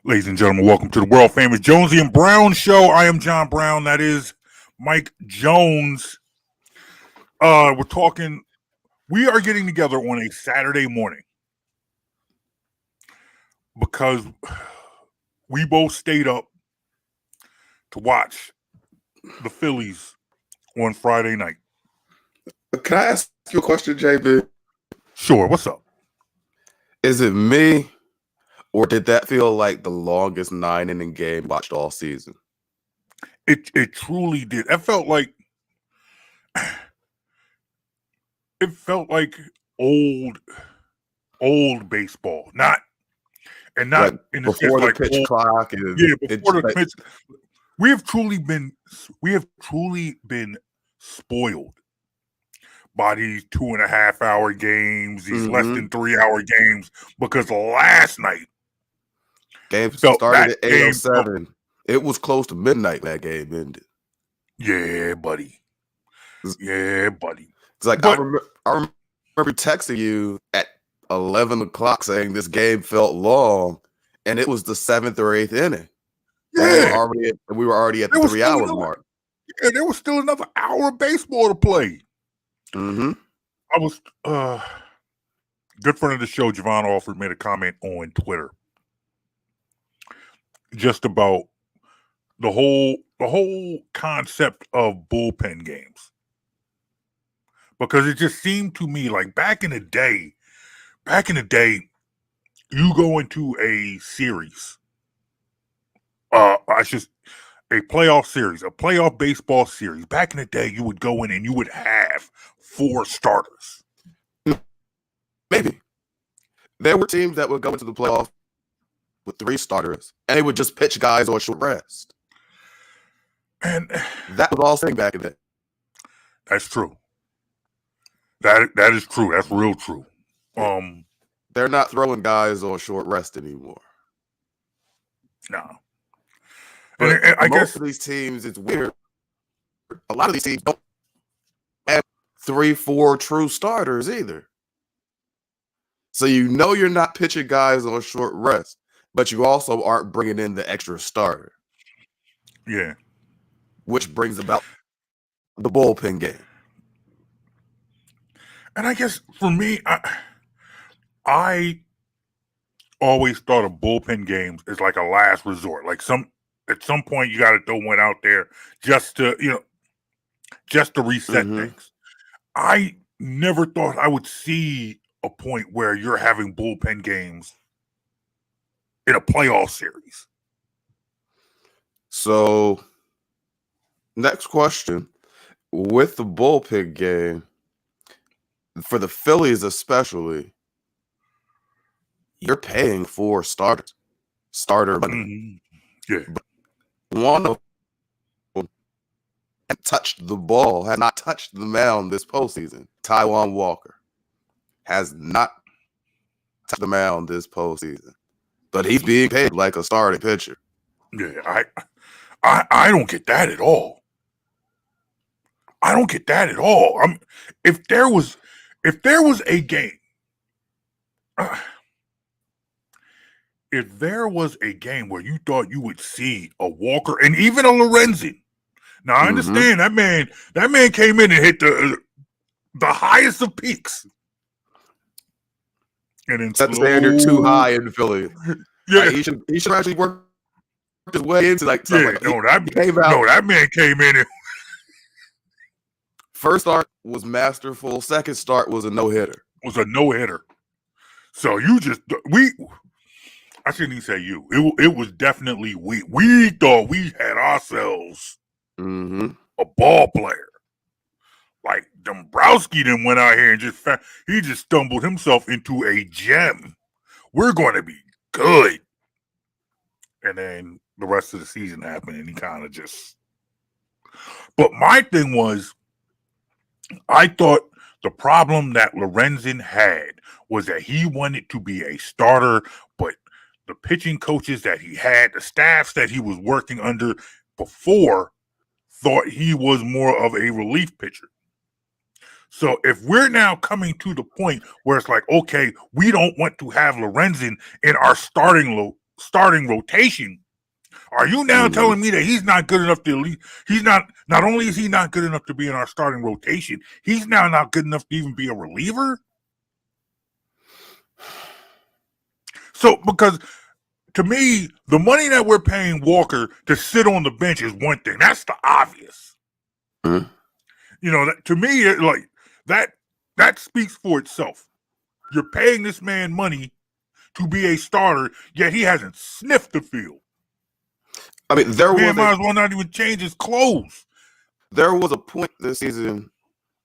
Ladies and gentlemen, welcome to the world famous Jonesy and Brown show. I am John Brown. That is Mike Jones. We are getting together on a Saturday morning because we both stayed up to watch the Phillies on Friday night. Can I ask you a question, JB? Sure, what's up? Is it me, or did that feel like the longest 9-inning game watched all season? It truly did. It felt like old baseball. Not Like in the sense before the like pitch old, clock. before the pitch. We have truly been spoiled by these 2.5 hour games, these less than 3 hour games, because last night game started at 8:07. It was close to midnight when that game ended. Yeah, buddy. It's like I remember texting you at 11 o'clock saying this game felt long, and it was the 7th or 8th inning. Yeah, we were already at the 3 hour mark. Yeah, there was still another hour of baseball to play. Mm-hmm. I was good friend of the show, Javon Alford, made a comment on Twitter just about the whole concept of bullpen games, because it just seemed to me like back in the day, you go into a series, a playoff series, a playoff baseball series. Back in the day, you would go in and you would have 4 starters. Maybe there were teams that would go into the playoffs with 3 starters, and they would just pitch guys on short rest. And that was all thing back in the day. That's true. That is true. That's real true. They're not throwing guys on short rest anymore. No. But I guess of these teams, it's weird. A lot of these teams don't have 3-4 true starters either. So you're not pitching guys on short rest, but you also aren't bringing in the extra starter. Yeah. Which brings about the bullpen game. And I guess for me, I always thought of bullpen games as like a last resort. Like at some point you got to throw one out there just to reset things. I never thought I would see a point where you're having bullpen games in a playoff series. So, next question. With the bullpen game, for the Phillies especially, you're paying for starter money. Yeah. But one of them has not touched the mound this postseason. Taijuan Walker has not touched the mound this postseason, but he's being paid like a starting pitcher. Yeah, I don't get that at all. I don't get that at all. If there was a game, if there was a game where you thought you would see a Walker and even a Lorenzen, now I understand that man came in and hit the highest of peaks, and then set the standard too high in Philly. Yeah, like he should actually work his way into like. That man came in and first start was masterful. Second start was a no-hitter. So I shouldn't even say you. It was definitely we. We thought we had ourselves a ball player. Like Dombrowski then went out here and just stumbled himself into a gem. We're going to be good. And then the rest of the season happened and he kind of just... But my thing was, I thought the problem that Lorenzen had was that he wanted to be a starter, but the pitching coaches that he had, the staffs that he was working under before, thought he was more of a relief pitcher. So if we're now coming to the point where it's like, okay, we don't want to have Lorenzen in our starting starting rotation. Are you now telling me that he's not good enough to lead? He's not only is he not good enough to be in our starting rotation, he's now not good enough to even be a reliever? So, because to me, the money that we're paying Walker to sit on the bench is one thing. That's the obvious. You know, to me, like that speaks for itself. You're paying this man money to be a starter, yet he hasn't sniffed the field. I mean, might as well not even change his clothes. There was a point this season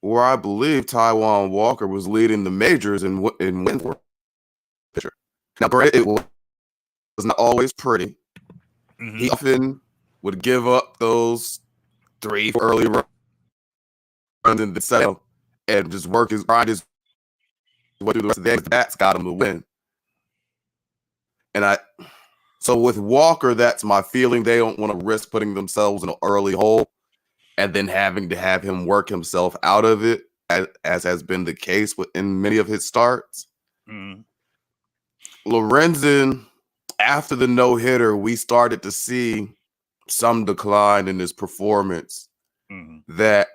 where I believe Taijuan Walker was leading the majors in wins for pitcher. Now, granted, it was not always pretty. He often would give up those 3 early runs in the setup and just grind his way through the rest of the day. The bats got him to win. So with Walker, that's my feeling. They don't want to risk putting themselves in an early hole and then having to have him work himself out of it, as has been the case in many of his starts. Lorenzen, after the no-hitter, we started to see some decline in his performance that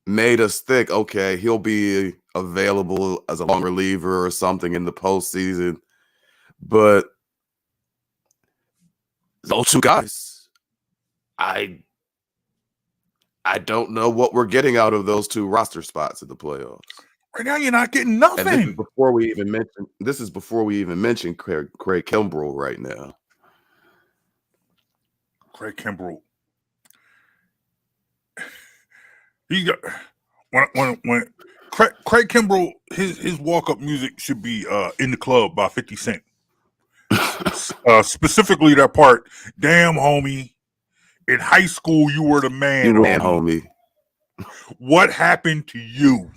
made us think, okay, he'll be available as a long reliever or something in the postseason. But those two guys, I don't know what we're getting out of those two roster spots in the playoffs. Right now, you're not getting nothing. And this is before we even mention Craig Kimbrell right now. Craig Kimbrell. He got when Craig Kimbrell, his walk-up music should be "In the Club" by 50 Cent. Specifically that part, damn homie, in high school you were the man, homie. What happened to you?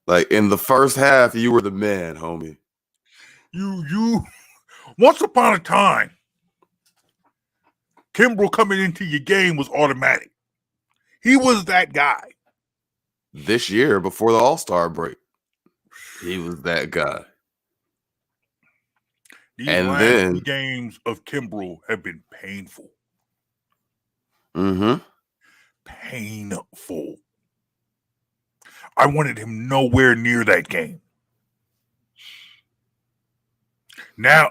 Like in the first half, you were the man, homie. You once upon a time, Kimbrell coming into your game was automatic. He was that guy. This year, before the All-Star break, he was that guy. These last games of Kimbrell have been painful. Painful. I wanted him nowhere near that game. Now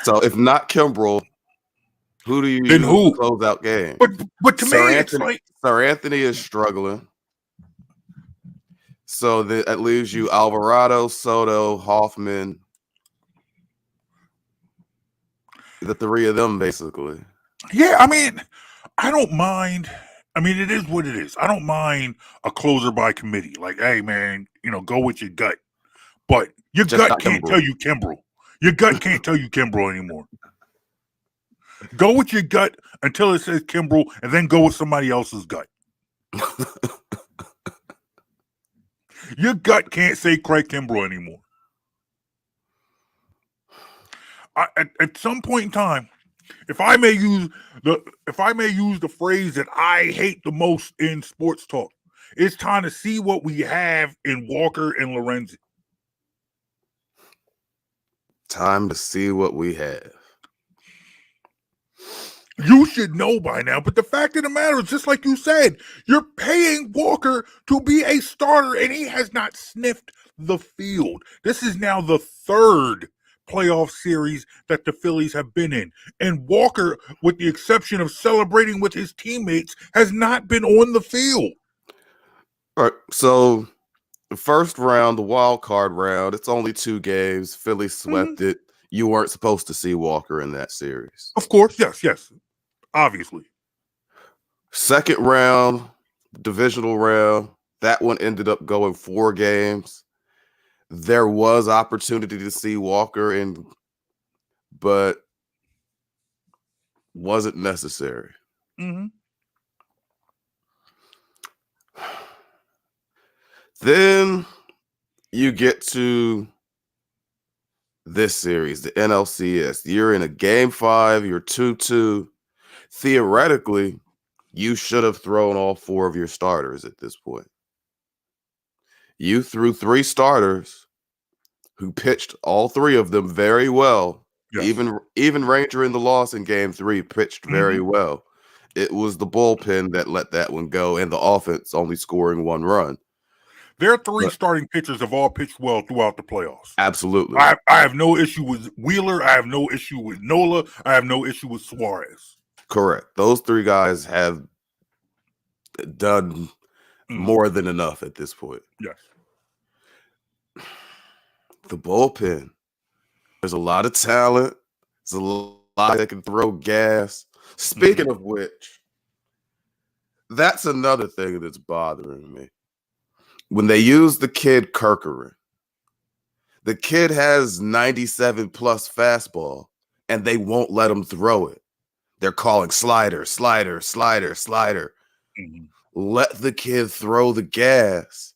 so if not Kimbrell, who do you then who close out game? But to me, it's like Sir Anthony is struggling. So that leaves you Alvarado, Soto, Hoffman. The three of them, basically. Yeah, I mean, I don't mind. I mean, it is what it is. I don't mind a closer by committee. Like, hey, man, go with your gut. But your gut can't tell you Kimbrell. Your gut can't tell you Kimbrell anymore. Go with your gut until it says Kimbrell, and then go with somebody else's gut. Your gut can't say Craig Kimbrell anymore. At some point in time, if I may use the phrase that I hate the most in sports talk, it's time to see what we have in Walker and Lorenzen. Time to see what we have. You should know by now, but the fact of the matter is, just like you said, you're paying Walker to be a starter, and he has not sniffed the field. This is now the third playoff series that the Phillies have been in, and Walker, with the exception of celebrating with his teammates, has not been on the field. All right, so the first round, the wild card round, it's only 2 games. Phillies swept it. You weren't supposed to see Walker in that series. Of course, yes. Obviously. Second round, divisional round, that one ended up going 4 games. There was opportunity to see Walker but wasn't necessary. Then you get to this series, the NLCS. You're in a game 5, you're 2-2. Theoretically, you should have thrown all 4 of your starters at this point. You threw 3 starters who pitched all three of them very well. Yes. Even Ranger in the loss in game 3 pitched very well. It was the bullpen that let that one go, and the offense only scoring 1 run. Their 3 starting pitchers have all pitched well throughout the playoffs. Absolutely. I have no issue with Wheeler. I have no issue with Nola. I have no issue with Suarez. Correct. Those 3 guys have done more than enough at this point. Yes. The bullpen. There's a lot of talent. There's a lot that can throw gas. Speaking of which, that's another thing that's bothering me. When they use the kid Kirkering, the kid has 97 plus fastball, and they won't let him throw it. They're calling slider, slider, slider, slider. Let the kid throw the gas.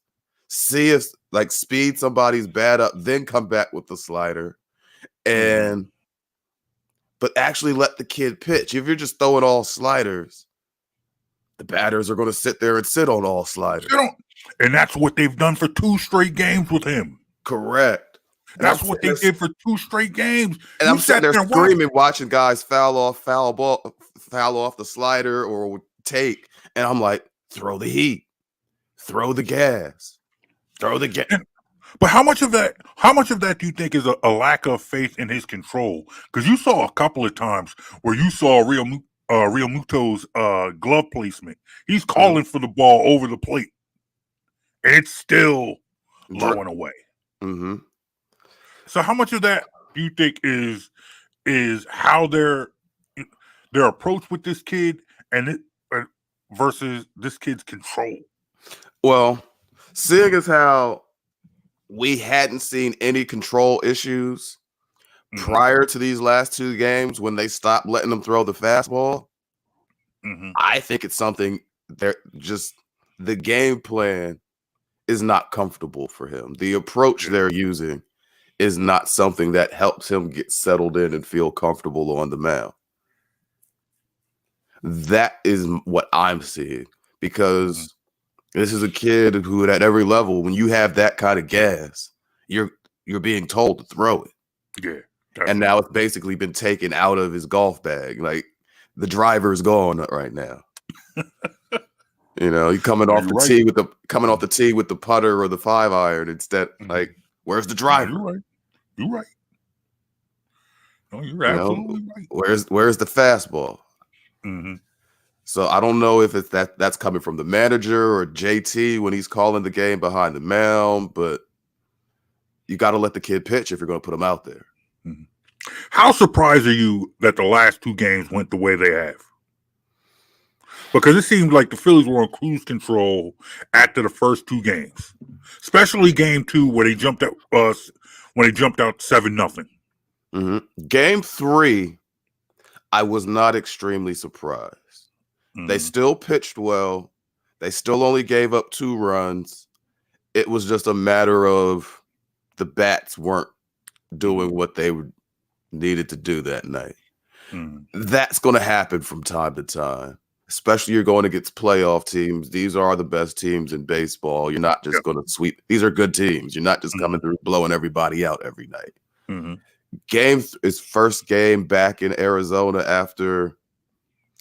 See if speed somebody's bat up, then come back with the slider. But actually let the kid pitch. If you're just throwing all sliders, the batters are going to sit there and sit on all sliders. And that's what they've done for 2 straight games with him. Correct. That's what they did for 2 straight games. And I'm sitting there screaming, watching guys foul off the slider or take, and I'm like, throw the heat, throw the gas, throw the gas. But how much of that do you think is a lack of faith in his control? Because you saw a couple of times where you saw Real Muto's glove placement. He's calling for the ball over the plate, and it's still low and away. So how much of that do you think is how their approach with this kid and versus this kid's control? Well, seeing as how we hadn't seen any control issues prior to these last 2 games when they stopped letting them throw the fastball, I think it's something the game plan is not comfortable for him. The approach they're using is not something that helps him get settled in and feel comfortable on the mound. That is what I'm seeing, because this is a kid who at every level, when you have that kind of gas, you're being told to throw it. Yeah. And now it's basically been taken out of his golf bag. Like, the driver's gone right now. You're coming off the tee with the putter or the 5-iron instead. Like, where's the driver? You're right. No, you're absolutely right. Where's the fastball? So I don't know if it's that's coming from the manager or JT when he's calling the game behind the mound, but you got to let the kid pitch if you're going to put him out there. How surprised are you that the last 2 games went the way they have? Because it seemed like the Phillies were on cruise control after the first 2 games, especially game 2 where they jumped out 7-0. Game 3, I was not extremely surprised. They still pitched well. They still only gave up 2 runs. It was just a matter of the bats weren't doing what they needed to do that night. That's going to happen from time to time, especially you're going against playoff teams. These are the best teams in baseball. You're not just going to sweep. These are good teams. You're not just coming through blowing everybody out every night. His first game back in Arizona after,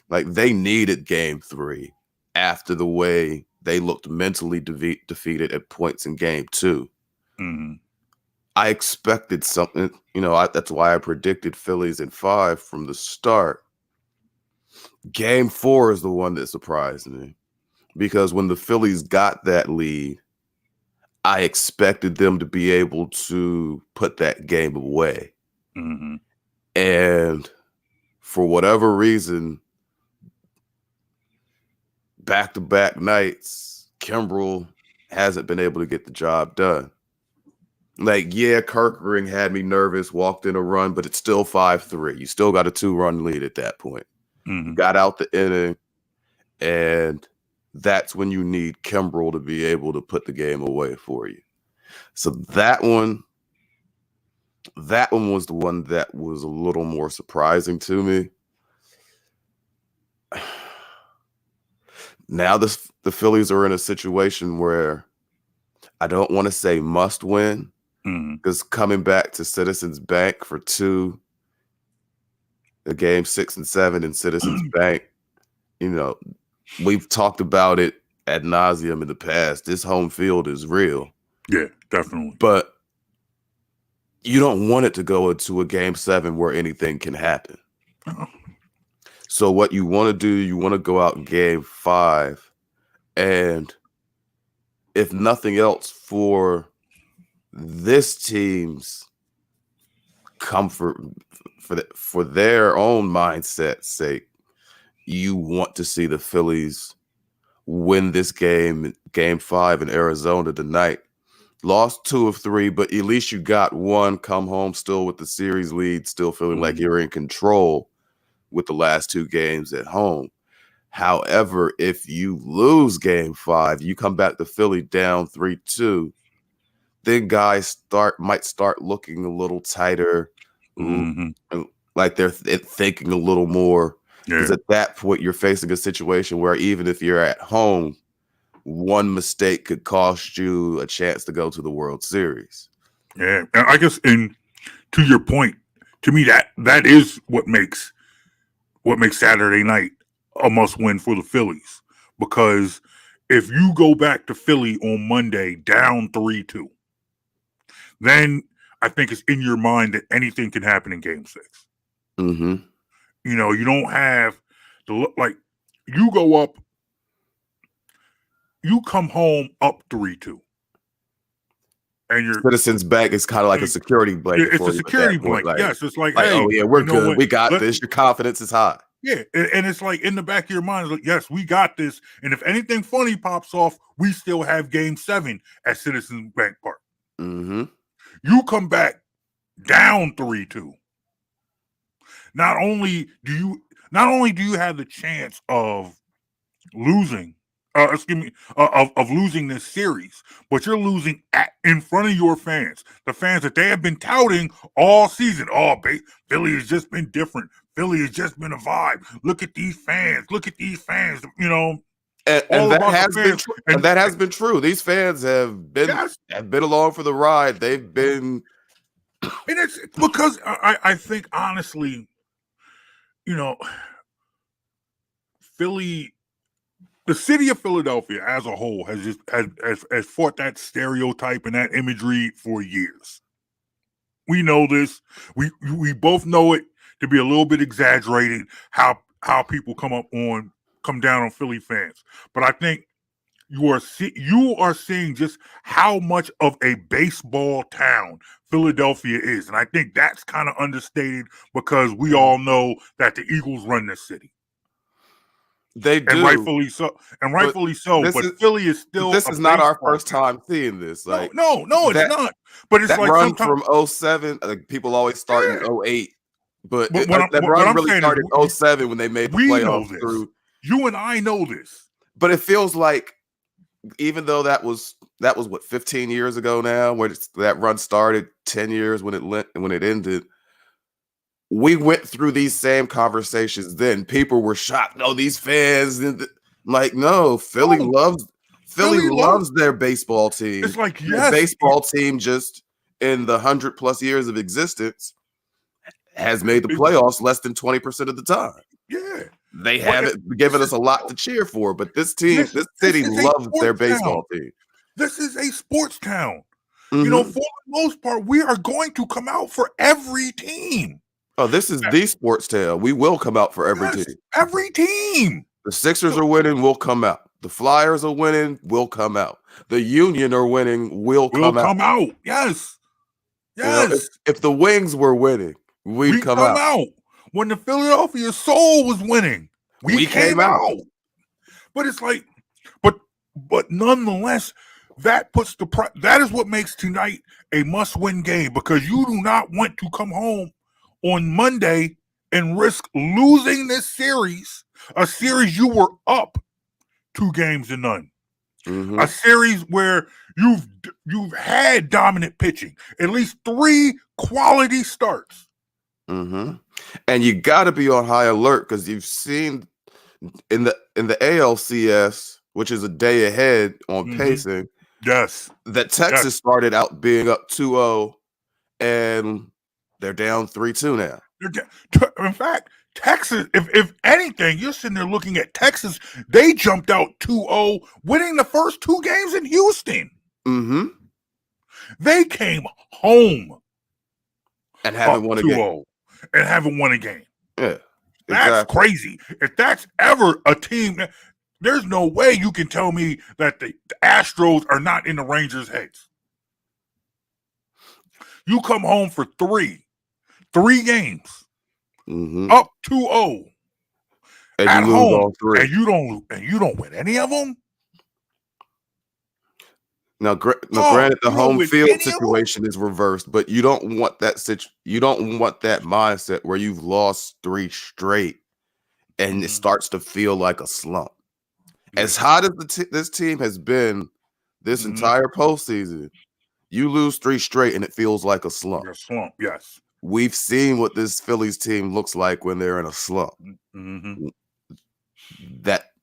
they needed game 3 after the way they looked mentally defeated at points in game 2. I expected something, that's why I predicted Phillies in 5 from the start. Game 4 is the one that surprised me, because when the Phillies got that lead, I expected them to be able to put that game away. And for whatever reason, back-to-back nights, Kimbrel hasn't been able to get the job done. Kirkering had me nervous, walked in a run, but it's still 5-3. You still got a 2-run lead at that point. Got out the inning, and that's when you need Kimbrel to be able to put the game away for you. So that one was the one that was a little more surprising to me. Now the Phillies are in a situation where I don't want to say must win, Because coming back to Citizens Bank for 2, the game 6 and 7 in Citizens Bank, we've talked about it ad nauseum in the past. This home field is real. Yeah, definitely. But you don't want it to go into a game 7 where anything can happen. So what you want to do, you want to go out in game 5, and if nothing else, for this team's comfort, for their own mindset's sake, you want to see the Phillies win this game 5 in Arizona tonight. Lost 2 of 3, but at least you got 1. Come home still with the series lead, still feeling like you're in control with the last 2 games at home. However, if you lose game 5, you come back to Philly down 3-2, then guys might start looking a little tighter, like they're thinking a little more. Because at that point, you're facing a situation where even if you're at home, one mistake could cost you a chance to go to the World Series. Yeah, and I guess, and to your point, to me that is what makes Saturday night a must-win for the Phillies. Because if you go back to Philly on Monday down 3-2, then I think it's in your mind that anything can happen in Game 6. You don't have the look like you go up, you come home up 3-2. And your Citizens Bank is kind of like a security blanket. It's a security blanket. Yes, it's like, hey, oh yeah, we're good. We got this. Your confidence is high. Yeah, and it's like in the back of your mind, it's like, yes, we got this. And if anything funny pops off, we still have Game 7 at Citizens Bank Park. You come back down 3-2. Not only do you have the chance of losing, of losing this series, but you're losing in front of your fans, the fans that they have been touting all season. Oh, Philly has just been different. Philly has just been a vibe. Look at these fans. And that has been true. These fans have been along for the ride. They've been, and it's because I think honestly, Philly. The city of Philadelphia as a whole has fought that stereotype and that imagery for years. We know this. We both know it to be a little bit exaggerated how people come down on Philly fans. But I think you are seeing just how much of a baseball town Philadelphia is, and I think that's kind of understated because we all know that the Eagles run this city. They do, and rightfully so. But Philly is still. This is not our first time seeing this. Like, no, it's not. But it's that like run from 07. Like, people always start in 08, but that run really started in 07 when they made the playoffs through. You and I know this, but it feels like even though that was what 15 years ago now, where that run started, 10 years when it ended. We went through these same conversations then. People were shocked. No, these fans, no, Philly loves their baseball team. It's like, yes, their baseball team just in the 100+ years of existence has made the playoffs less than 20% of the time. Yeah, they haven't given us a lot to cheer for, but this city loves their baseball team. This is a sports town. For the most part, we are going to come out for every team. Oh, this is the sports town. We will come out for every team. Every team. The Sixers are winning, we'll come out. The Flyers are winning, we'll come out. The Union are winning, we'll come out. Yes. If the Wings were winning, we'd come out. When the Philadelphia Soul was winning, we came out. But it's like, but nonetheless, that is what makes tonight a must-win game, because you do not want to come home on Monday and risk losing this series, a series you were up 2-0. A series where you've had dominant pitching, at least 3 quality starts. And you got to be on high alert, because you've seen in the NLCS, which is a day ahead on pacing, Yes. That Texas started out being up 2-0, and they're down 3-2 now. In fact, Texas, if anything, you're sitting there looking at Texas. They jumped out 2-0, winning the first 2 games in Houston. Mm-hmm. They came home and haven't won a game. And haven't won a game. Yeah, that's crazy. If that's ever a team, there's no way you can tell me that the Astros are not in the Rangers' heads. You come home for 3 games, up 2-0, and at you lose home, all 3, and you don't win any of them. Now, granted, the home field situation is reversed, but you don't want that you don't want that mindset where you've lost 3 straight, and it starts to feel like a slump. As hot as this team has been this entire postseason, you lose 3 straight, and it feels like a slump. A slump, yes. We've seen what this Phillies team looks like when they're in a slump.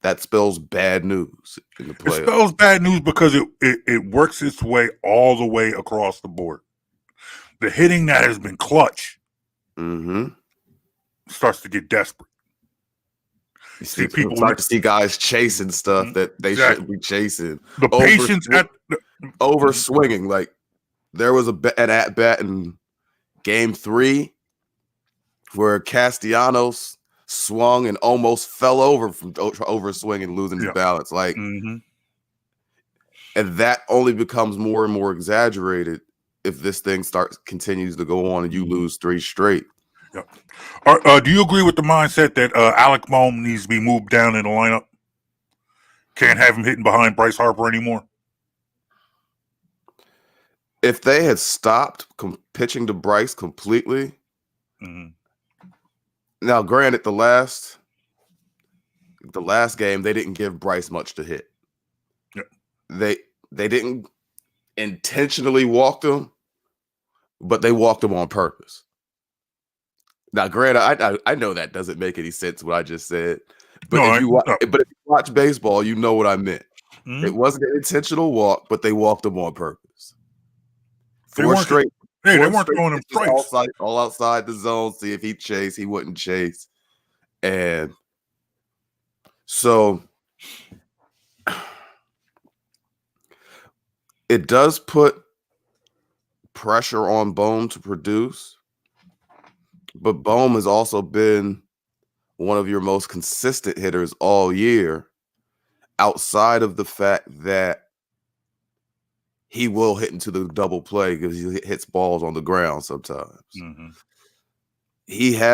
That spells bad news in the playoffs. It spells bad news because it works its way all the way across the board. The hitting that has been clutch starts to get desperate. You see people start to see guys chasing stuff that they shouldn't be chasing. The patience over swinging. Like there was an at bat in Game 3 where Castellanos swung and almost fell over from over swinging, losing his balance. Like, and that only becomes more and more exaggerated if this thing continues to go on and you lose 3 straight. Do you agree with the mindset that Alec Bohm needs to be moved down in the lineup? Can't have him hitting behind Bryce Harper anymore? If they had stopped pitching to Bryce completely, now granted, the last game they didn't give Bryce much to hit. They didn't intentionally walk him, but they walked him on purpose. Now, granted, I know that doesn't make any sense what I just said, but if you watch baseball, you know what I meant. It wasn't an intentional walk, but they walked him on purpose. They weren't throwing him strikes. All outside the zone, see if he'd chase. He wouldn't chase. And so it does put pressure on Bohm to produce. But Bohm has also been one of your most consistent hitters all year, outside of the fact that he will hit into the double play because he hits balls on the ground sometimes. He's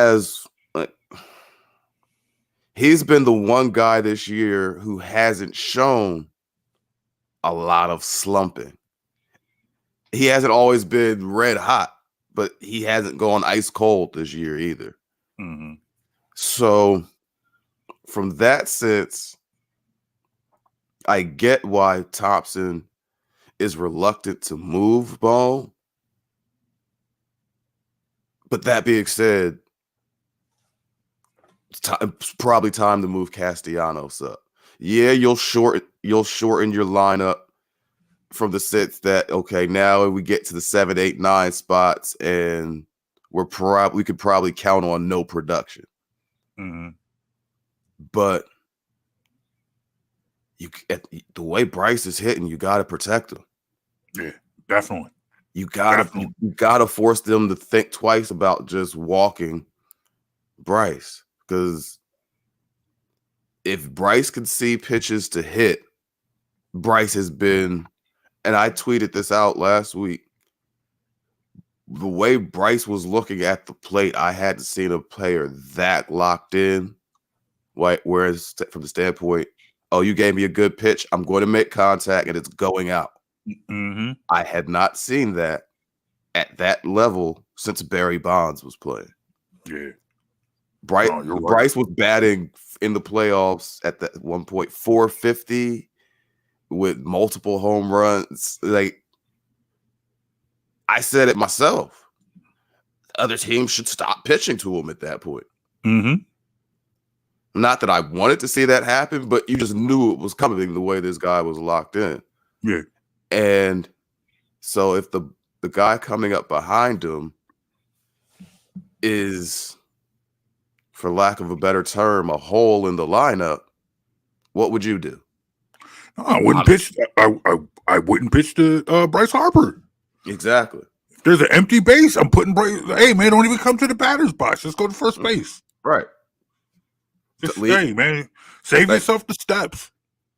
been the one guy this year who hasn't shown a lot of slumping. He hasn't always been red hot, but he hasn't gone ice cold this year either. So from that sense, I get why Thompson is reluctant to move Bohm. But that being said, it's probably time to move Castellanos up. Yeah, you'll shorten your lineup from the sense that, okay, now we get to the 7, 8, 9 spots, and we could probably count on no production. But the way Bryce is hitting, you got to protect him. Yeah, definitely. You gotta force them to think twice about just walking Bryce, because if Bryce can see pitches to hit, Bryce has been, and I tweeted this out last week, the way Bryce was looking at the plate, I hadn't seen a player that locked in. Whereas from the standpoint, oh, you gave me a good pitch, I'm going to make contact, and it's going out. I had not seen that at that level since Barry Bonds was playing. Yeah. Bryce was batting in the playoffs at that one point, 450 with multiple home runs. Like, I said it myself. Other teams should stop pitching to him at that point. Not that I wanted to see that happen, but you just knew it was coming the way this guy was locked in. Yeah. And so if the guy coming up behind him is, for lack of a better term, a hole in the lineup, what would you do? No, I wouldn't pitch. I wouldn't pitch to Bryce Harper. Exactly. If there's an empty base, I'm putting Bryce. Hey man, don't even come to the batter's box. Just go to first base. Right. Just hey man, save yourself the steps.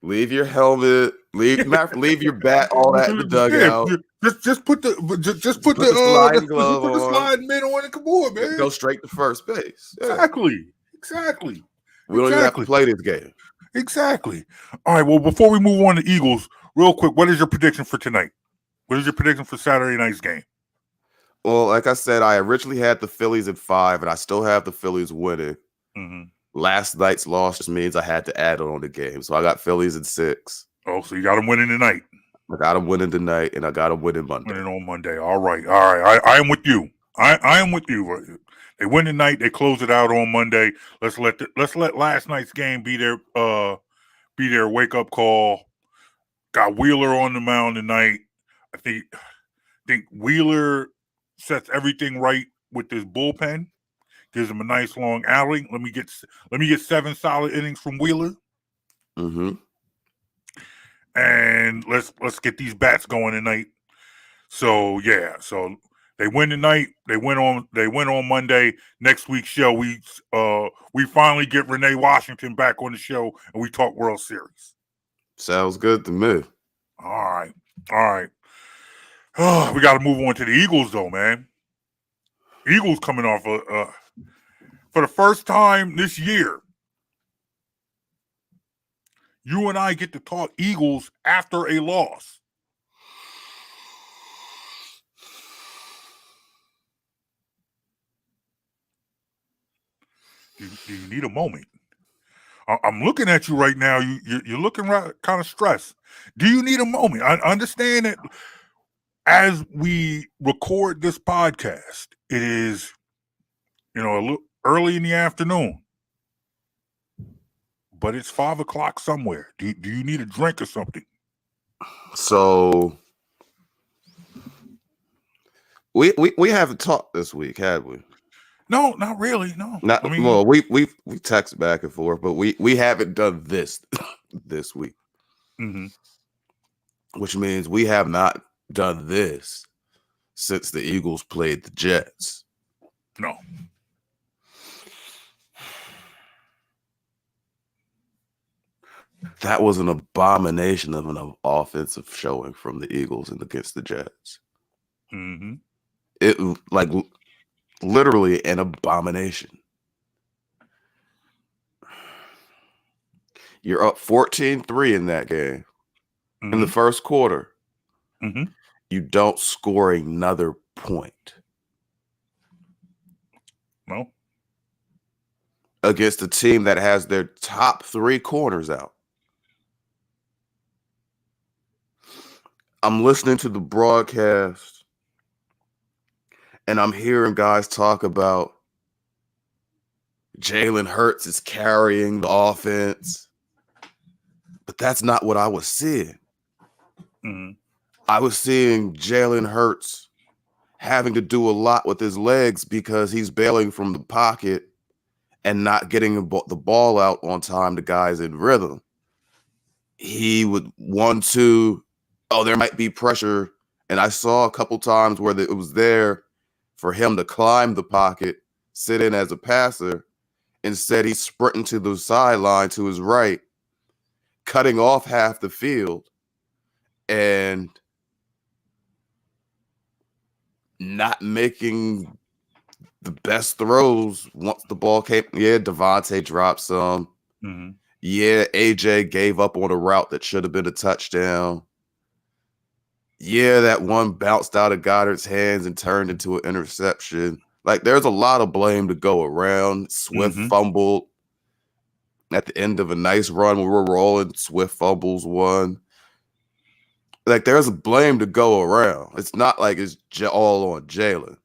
Leave your helmet. Leave your bat. All that in the dugout. Yeah, just put the sliding mitt on and come on, man. Go straight to first base. Yeah. Exactly. We don't even have to play this game. Exactly. All right. Well, before we move on to Eagles, real quick, what is your prediction for tonight? What is your prediction for Saturday night's game? Well, like I said, I originally had the Phillies at 5, and I still have the Phillies winning. Mm-hmm. Last night's loss just means I had to add on the game, so I got Phillies at 6. Oh, so you got them winning tonight. I got them winning tonight, and I got them winning Monday. Winning on Monday. All right. I am with you. I am with you. They win tonight. They close it out on Monday. Let's let last night's game be their wake up call. Got Wheeler on the mound tonight. I think Wheeler sets everything right with this bullpen. Gives him a nice long outing. Let me get 7 solid innings from Wheeler. Mm-hmm. And let's get these bats going tonight. So yeah, so they win tonight. They win on Monday. Next week's show, we finally get Renee Washington back on the show and we talk World Series. Sounds good to me. All right. Oh, we got to move on to the Eagles though, man. Eagles coming off for the first time this year. You and I get to talk Eagles after a loss. Do you need a moment? I'm looking at you right now. You're looking kind of stressed. Do you need a moment? I understand that as we record this podcast, it is, a little early in the afternoon. But it's 5 o'clock somewhere. Do you need a drink or something? So we haven't talked this week, have we? No, not really. No. Well, we text back and forth, but we haven't done this this week. Mm-hmm. Which means we have not done this since the Eagles played the Jets. No. That was an abomination of an offensive showing from the Eagles and against the Jets. Mm-hmm. It literally an abomination. You're up 14-3 in that game. Mm-hmm. In the first quarter. Mm-hmm. You don't score another point. No. Against a team that has their top 3 corners out. I'm listening to the broadcast and I'm hearing guys talk about Jalen Hurts is carrying the offense. But that's not what I was seeing. Mm-hmm. I was seeing Jalen Hurts having to do a lot with his legs because he's bailing from the pocket and not getting the ball out on time to guys in rhythm. He would 1-2. Oh, there might be pressure. And I saw a couple times where it was there for him to climb the pocket, sit in as a passer. Instead, he's sprinting to the sideline to his right, cutting off half the field and not making the best throws once the ball came. Yeah, Devontae dropped some. Mm-hmm. Yeah, AJ gave up on a route that should have been a touchdown. Yeah, that one bounced out of Goddard's hands and turned into an interception. Like, there's a lot of blame to go around. Swift fumbled at the end of a nice run where we're rolling. Swift fumbles one. Like, there's a blame to go around. It's not like it's all on Jalen.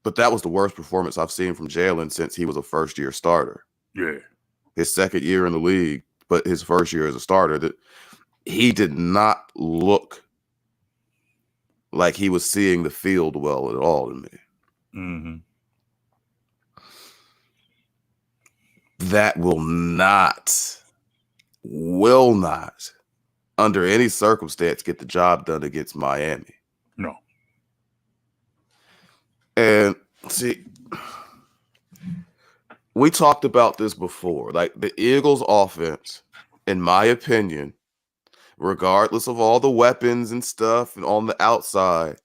But that was the worst performance I've seen from Jalen since he was a first-year starter. Yeah. His second year in the league, but his first year as a starter. he did not look like he was seeing the field well at all to me. Mm-hmm. That will not, under any circumstance, get the job done against Miami. No. And see, we talked about this before. Like, the Eagles' offense, in my opinion, regardless of all the weapons and stuff and on the outside,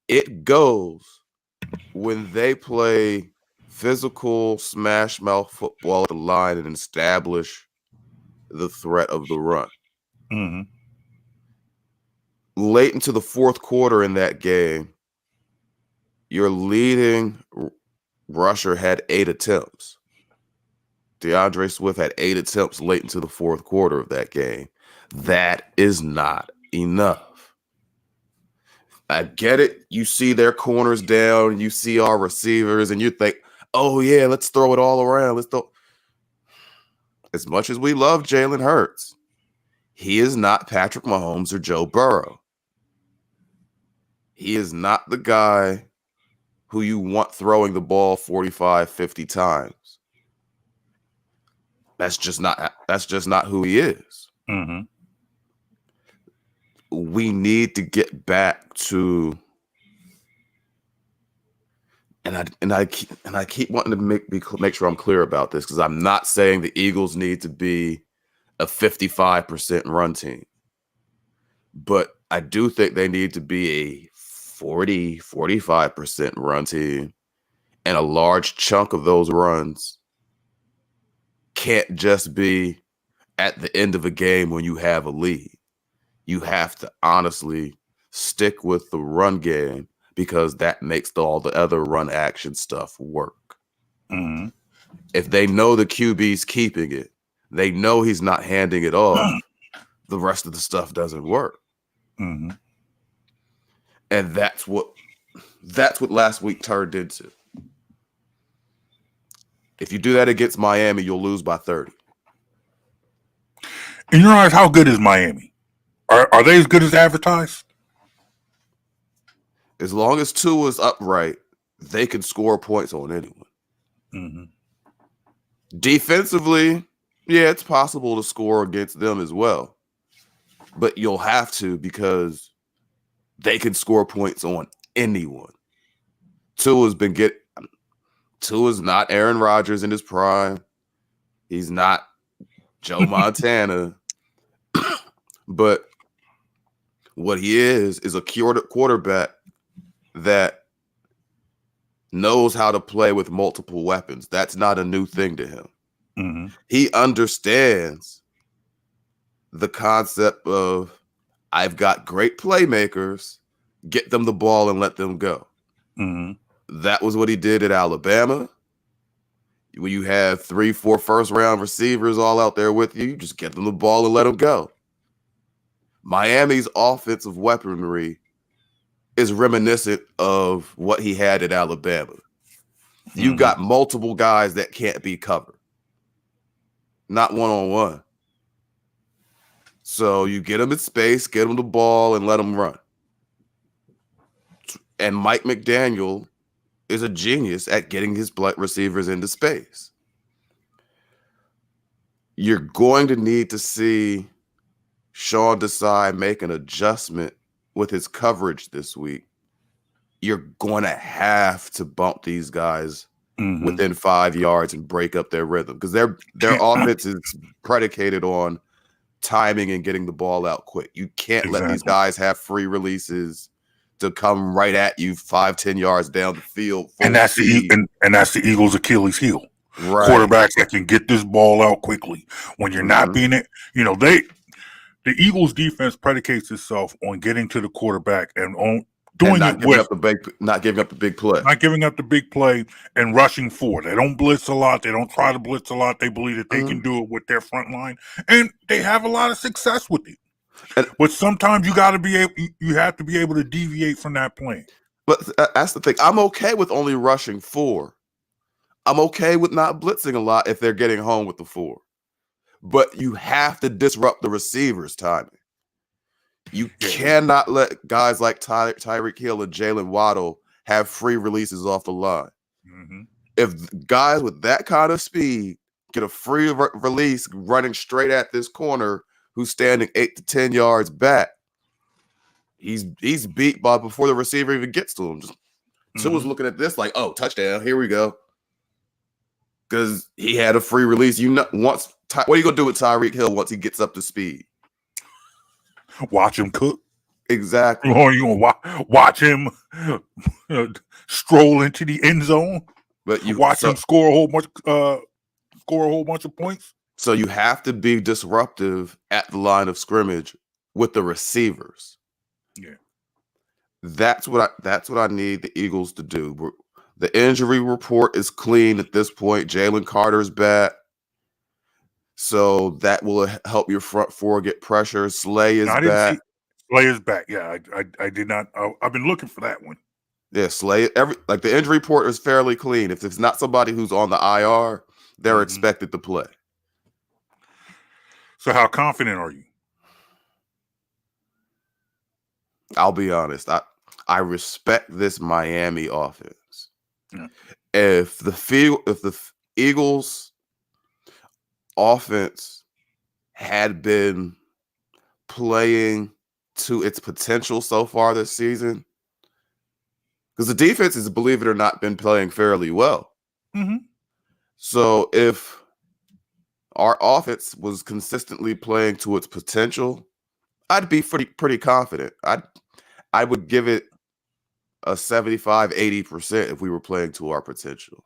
it goes when they play physical smash mouth football at the line and establish the threat of the run. Mm-hmm. Late into the fourth quarter in that game, your leading rusher had 8 attempts. DeAndre Swift had 8 attempts late into the fourth quarter of that game. That is not enough. I get it. You see their corners down, you see our receivers, and you think, oh, yeah, let's throw it all around. Let's throw. As much as we love Jalen Hurts, he is not Patrick Mahomes or Joe Burrow. He is not the guy who you want throwing the ball 45, 50 times. That's just not who he is. Mm-hmm. We need to get back to, and I keep wanting to make sure I'm clear about this, because I'm not saying the Eagles need to be a 55% run team, but I do think they need to be a 45% run team, and a large chunk of those runs can't just be at the end of a game when you have a lead. You have to honestly stick with the run game, because that makes all the other run action stuff work. Mm-hmm. If they know the QB's keeping it, they know he's not handing it off, the rest of the stuff doesn't work. Mm-hmm. And that's what last week turned into. If you do that against Miami, you'll lose by 30. In your eyes, how good is Miami? Are they as good as advertised? As long as Tua's upright, they can score points on anyone. Mm-hmm. Defensively, yeah, it's possible to score against them as well. But you'll have to, because they can score points on anyone. Tua's not Aaron Rodgers in his prime. He's not Joe Montana. But what he is a quarterback that knows how to play with multiple weapons. That's not a new thing to him. Mm-hmm. He understands the concept of, I've got great playmakers, get them the ball and let them go. Mm-hmm. That was what he did at Alabama. When you have 3-4 first-round receivers all out there with you, you just get them the ball and let them go. Miami's offensive weaponry is reminiscent of what he had at Alabama. You got multiple guys that can't be covered. Not one-on-one. So you get them in space, get them the ball, and let them run. And Mike McDaniel is a genius at getting his receivers into space. You're going to need to see Sean Desai make an adjustment with his coverage this week. You're going to have to bump these guys within 5 yards and break up their rhythm, because their offense is predicated on timing and getting the ball out quick. You can't let these guys have free releases to come right at you 5-10 yards down the field. And that's the Eagles' Achilles heel. Right. Quarterbacks that can get this ball out quickly. When you're not being it, the Eagles' defense predicates itself on getting to the quarterback and on doing not it giving up the big play. Not giving up the big play and rushing forward. They don't blitz a lot. They don't try to blitz a lot. They believe that they can do it with their front line, and they have a lot of success with it. But sometimes you have to be able to deviate from that plan. But that's the thing. I'm okay with only rushing 4. I'm okay with not blitzing a lot if they're getting home with the 4. but you have to disrupt the receivers' timing. You cannot let guys like Tyreek Hill and Jalen Waddle have free releases off the line. Mm-hmm. If guys with that kind of speed get a free release running straight at this corner who's standing 8 to 10 yards back, he's beat by before the receiver even gets to him. Tua's looking at this like, oh, touchdown, here we go. Because he had a free release. What are you going to do with Tyreek Hill once he gets up to speed? Watch him cook. Exactly. Or you going to watch him stroll into the end zone? But you watch him score a whole bunch of points. So you have to be disruptive at the line of scrimmage with the receivers. Yeah. That's what I need the Eagles to do. The injury report is clean at this point. Jalen Carter's back. So that will help your front four get pressure. Slay is back. Slay is back. Yeah, I did not. I've been looking for that one. Yeah, Slay. The injury report is fairly clean. If it's not somebody who's on the IR, they're expected to play. So how confident are you? I'll be honest. I respect this Miami offense. Yeah. If the Eagles offense had been playing to its potential so far this season, because the defense has, believe it or not, been playing fairly well. Mm-hmm. So if our offense was consistently playing to its potential, I'd be pretty confident. I would give it a 75-80% if we were playing to our potential.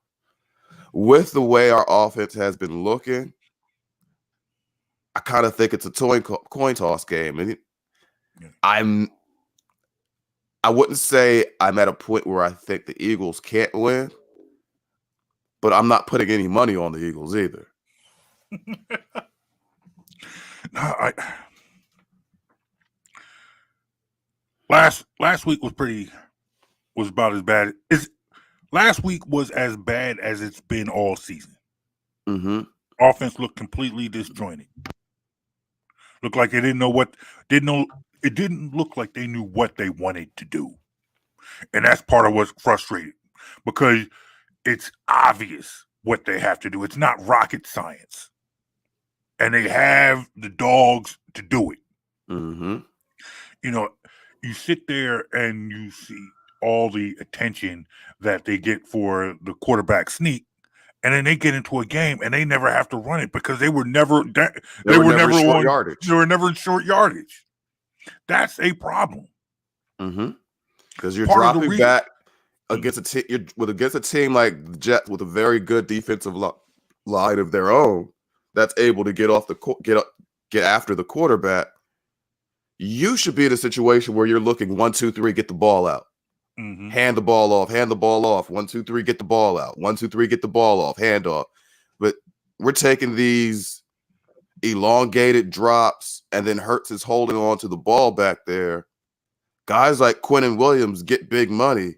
With the way our offense has been looking, I kind of think it's a coin toss game. And I wouldn't say I'm at a point where I think the Eagles can't win, but I'm not putting any money on the Eagles either. Last week was about as bad. Last week was as bad as it's been all season. Mm-hmm. Offense looked completely disjointed. Looked like they didn't know what it didn't look like they knew what they wanted to do. And that's part of what's frustrating, because it's obvious what they have to do. It's not rocket science. And they have the dogs to do it. Mm-hmm. You know, you sit there and you see all the attention that they get for the quarterback sneak, and then they get into a game and they never have to run it because they were never yardage. They were never in short yardage. That's a problem. Mm-hmm. Because you're dropping back against a team like the Jets with a very good defensive line of their own that's able to get after the quarterback. You should be in a situation where you're looking 1, 2, 3, get the ball out. Mm-hmm. Hand the ball off. 1, 2, 3, get the ball out. 1, 2, 3, get the ball off. Hand off. But we're taking these elongated drops, and then Hurts is holding on to the ball back there. Guys like Quinnen Williams get big money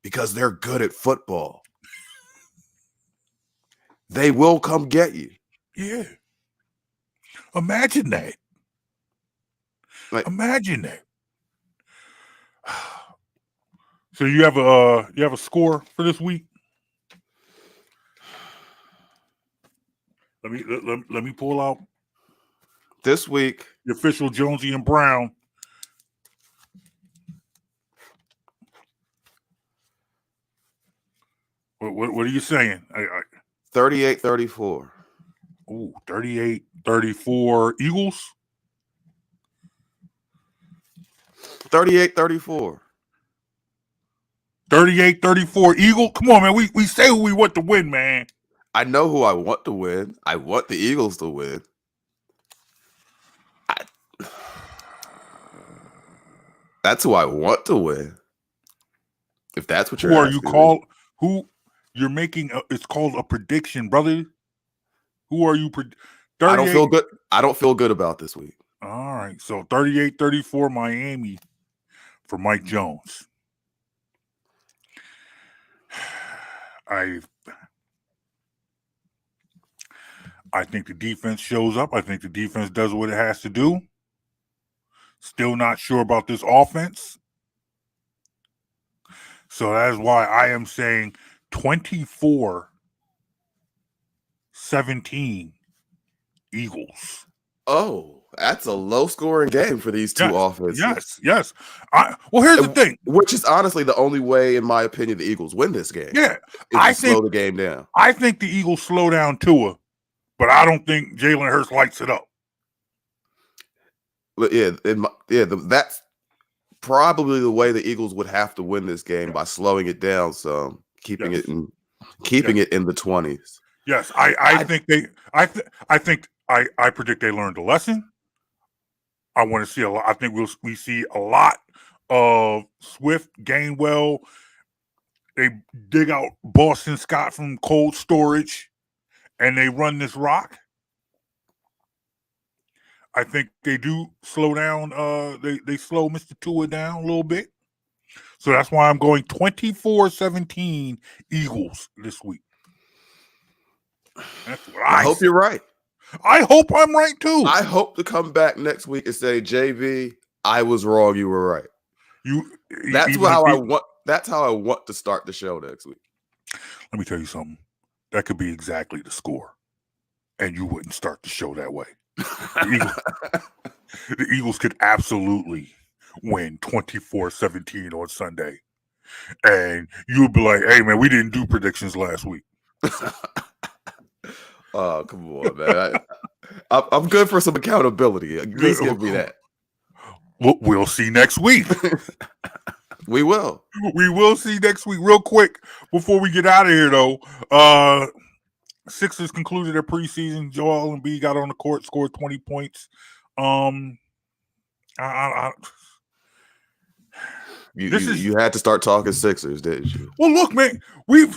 because they're good at football. They will come get you. Yeah. Imagine that. Imagine that. So you have a score for this week? Let me pull out this week the official Jonesy and Brown. What are you saying? 38-34. Ooh, 38-34 Eagles? 38-34. 38-34 Eagle? Come on, man. We say who we want to win, man. I know who I want to win. I want the Eagles to win. That's who I want to win. If that's what you're asking. Who you're making it's called a prediction, brother. Who are you? I don't feel good. I don't feel good about this week. All right. So 38-34 Miami for Mike Jones. I think the defense shows up. I think the defense does what it has to do. Still not sure about this offense. So that's why I am saying 24-17 Eagles. Oh, that's a low-scoring game for these two offenses. Yes. Here's the thing. Which is honestly the only way, in my opinion, the Eagles win this game. Yeah. I think slow the game down. I think the Eagles slow down Tua, but I don't think Jalen Hurts lights it up. But that's probably the way the Eagles would have to win this game, by slowing it down some, keeping it in the 20s. Yes, I predict they learned a lesson. I want to see a lot. I think we see a lot of Swift, Gainwell. They dig out Boston Scott from cold storage, and they run this rock. I think they do slow down. They slow Mr. Tua down a little bit. So that's why I'm going 24-17 Eagles this week. That's what I hope you're right. I hope I'm right too. I hope to come back next week and say, JV, I was wrong. You were right. That's how I want to start the show next week. Let me tell you something. That could be exactly the score, and you wouldn't start the show that way. The Eagles could absolutely win 24-17 on Sunday, and you would be like, "Hey, man, we didn't do predictions last week." Oh, come on, man. I'm good for some accountability. At least give me that. We'll see next week. We will. We will see next week. Real quick, before we get out of here, though, Sixers concluded their preseason. Joel Embiid got on the court, scored 20 points. You had to start talking Sixers, didn't you? Well, look, man, I'm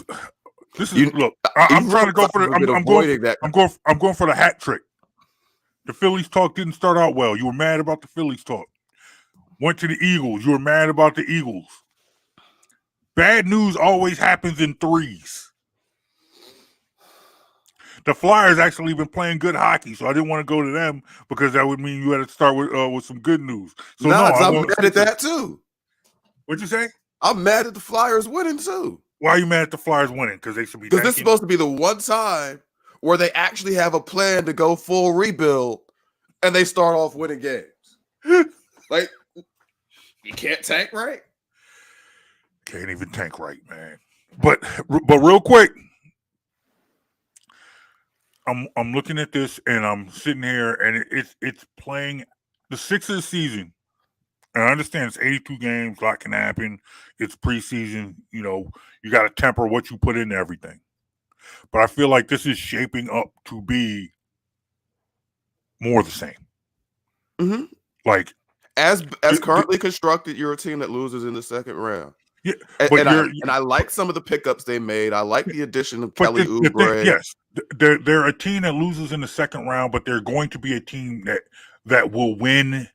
trying to go for the. I'm going for the hat trick. The Phillies talk didn't start out well. You were mad about the Phillies talk. Went to the Eagles. You were mad about the Eagles. Bad news always happens in threes. The Flyers actually been playing good hockey, so I didn't want to go to them because that would mean you had to start with some good news. So I'm mad at that too. What'd you say? I'm mad at the Flyers winning too. Why are you mad at the Flyers winning? Because they should be. Because this is supposed to be the one time where they actually have a plan to go full rebuild, and they start off winning games. Like, you can't tank right. Can't even tank right, man. But real quick, I'm looking at this and I'm sitting here and it's playing the Sixers season. And I understand it's 82 games, a lot can happen. It's preseason, you got to temper what you put into everything. But I feel like this is shaping up to be more the same. Mm-hmm. Like as currently constructed, you're a team that loses in the second round. Yeah, and I like some of the pickups they made. I like the addition of Kelly Oubre. Yes, they're a team that loses in the second round, but they're going to be a team that will win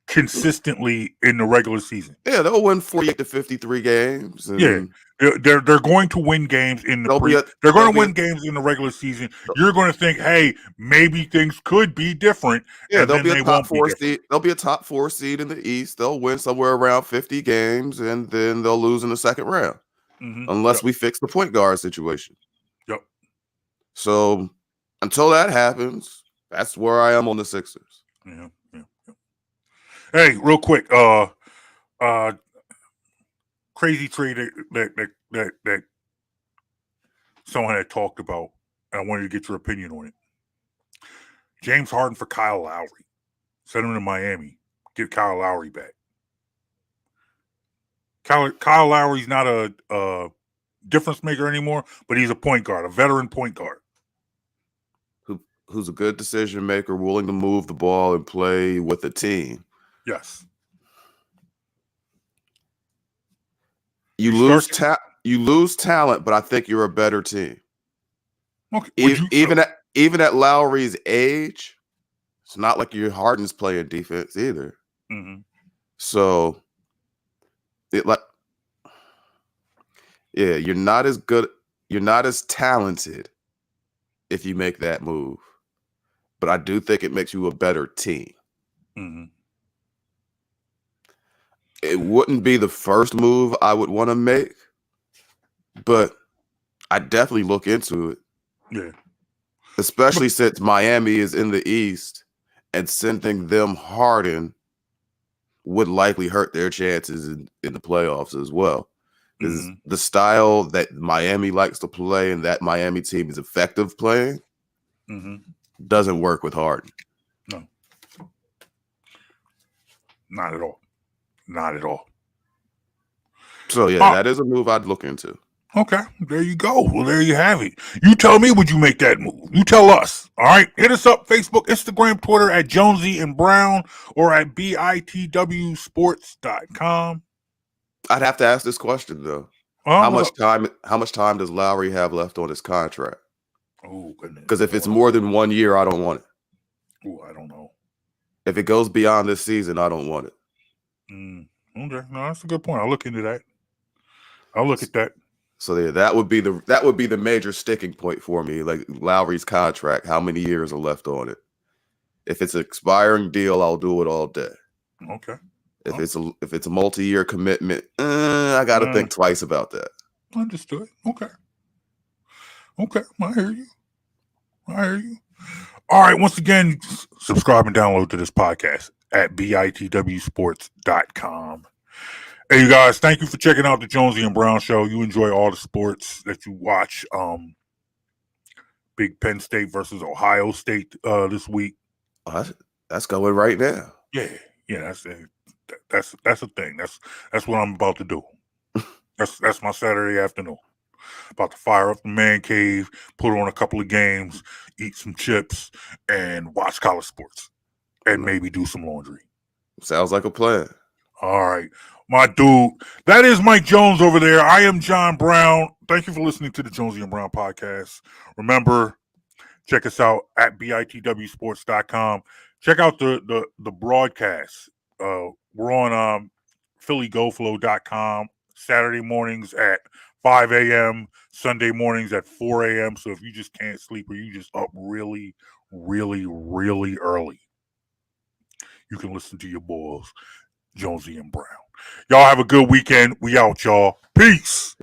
consistently in the regular season. Yeah, they'll win 48 to 53 games. They're going to win games in the they're going to win games in the regular season. You're going to think, hey, maybe things could be different. Yeah, they'll be a top 4 seed. They'll be a top 4 seed in the East. They'll win somewhere around 50 games, and then they'll lose in the second round, unless we fix the point guard situation. Yep. So until that happens, that's where I am on the Sixers. Yeah. Hey, real quick, crazy trade that someone had talked about, and I wanted to get your opinion on it. James Harden for Kyle Lowry. Send him to Miami. Get Kyle Lowry back. Kyle Lowry's not a difference maker anymore, but he's a point guard, a veteran point guard. Who's a good decision maker, willing to move the ball and play with the team. Yes. You lose talent, but I think you're a better team. Okay. Even at Lowry's age, it's not like your Harden's playing defense either. Mm-hmm. So, you're not as good. You're not as talented if you make that move. But I do think it makes you a better team. Mm-hmm. It wouldn't be the first move I would want to make, but I definitely look into it. Yeah. Especially since Miami is in the East, and sending them Harden would likely hurt their chances in the playoffs as well. Because the style that Miami likes to play and that Miami team is effective playing doesn't work with Harden. No. Not at all. Not at all. So, yeah, that is a move I'd look into. Okay, there you go. Well, there you have it. You tell me, would you make that move? You tell us. All right, hit us up, Facebook, Instagram, Twitter at Jonesy and Brown or at bitwsports.com. I'd have to ask this question though. How much time does Lowry have left on his contract? Oh goodness. Because if it's more than 1 year, I don't want it. Oh, I don't know. If it goes beyond this season, I don't want it. Okay, no, that's a good point. I'll look into that. I'll look at that. So yeah, that would be the major sticking point for me. Like Lowry's contract, how many years are left on it? If it's an expiring deal, I'll do it all day. Okay. If it's a multi-year commitment, I got to think twice about that. Understood. Okay. I hear you. All right. Once again, subscribe and download to this podcast at bitwsports.com. Hey, you guys, thank you for checking out the Jonesy and Brown Show. You enjoy all the sports that you watch. Big Penn State versus Ohio State this week. That's going right now. Yeah, that's a thing. That's what I'm about to do. That's my Saturday afternoon. About to fire up the man cave, put on a couple of games, eat some chips, and watch college sports, and maybe do some laundry. Sounds like a plan. All right, my dude. That is Mike Jones over there. I am John Brown. Thank you for listening to the Jonesy and Brown podcast. Remember, check us out at bitwsports.com. Check out the broadcast. We're on phillygoflow.com Saturday mornings at 5 a.m., Sunday mornings at 4 a.m. So if you just can't sleep or you just up really, really, really early, you can listen to your boys, Jonesy and Brown. Y'all have a good weekend. We out, y'all. Peace.